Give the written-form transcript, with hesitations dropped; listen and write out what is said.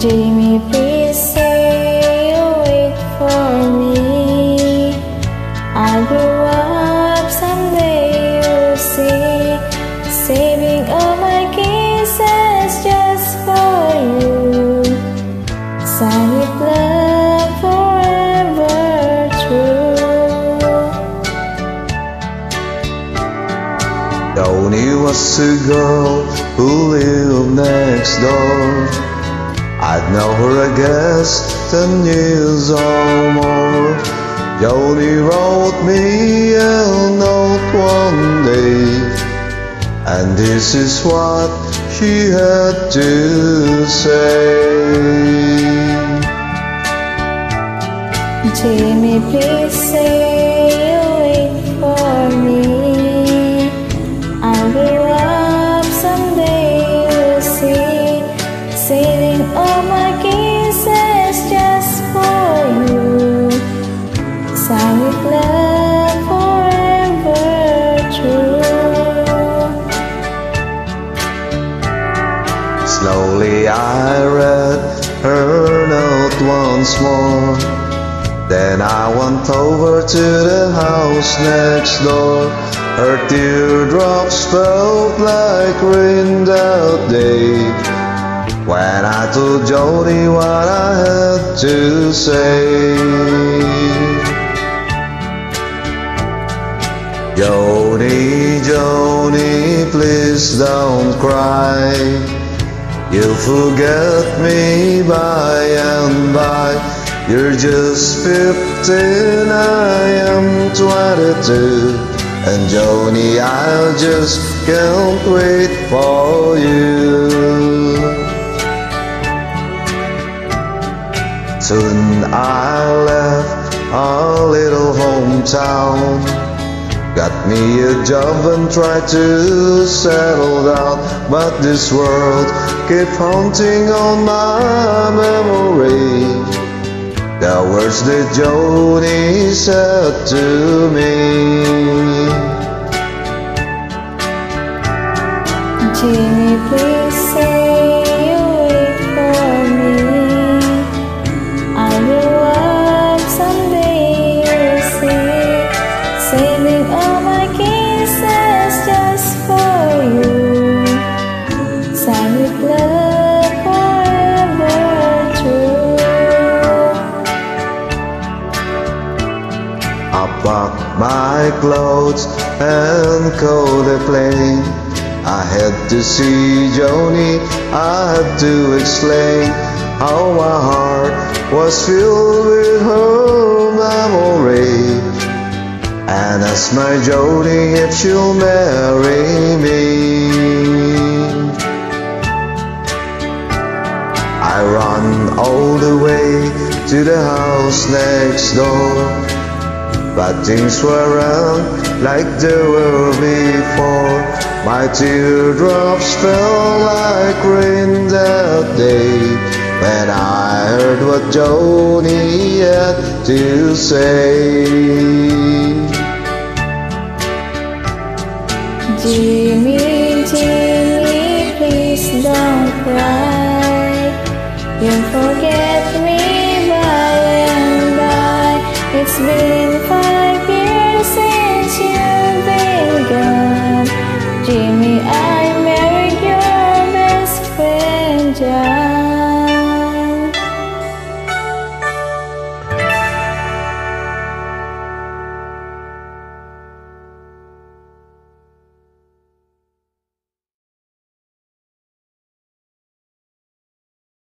Jamie, please say you'll wait for me. I'll grow up someday, you'll see. Saving all my kisses just for you. Sign with love forever true. Joni was a girl who lived next door. I'd know her, I guess, 10 years or more. Joni wrote me a note one day, and this is what she had to say. Jamie, please say you'll wait for me. I'll grow up someday, you'll see. Saving all my kisses just for you. Sign with love forever true. Slowly I read her note once more. Then I went over to the house next door. Her teardrops felt like rain that day, when I told Joni what I had to say. Joni, Joni, please don't cry. You'll forget me by and by. You're just 15, I am 22. And Joni, I just can't wait for you. Soon I left our little hometown, got me a job and tried to settle down. But this world kept haunting on my memory, the words that Joni said to me. Jamie, please say you'll wait for me. I'll grow up someday, you'll see. Saving all my kisses just for you. Sign with love forever true. I packed my clothes and called a plane. I had to see Joni, I had to explain how my heart was filled with her memory, and asked my Joni if she'll marry me. I ran all the way to the house next door, but things weren't like they were before. My teardrops fell like rain that day, when I heard what Joni had to say. Jimmy, Jimmy, please don't cry. You'll forget me by and by. It's been 5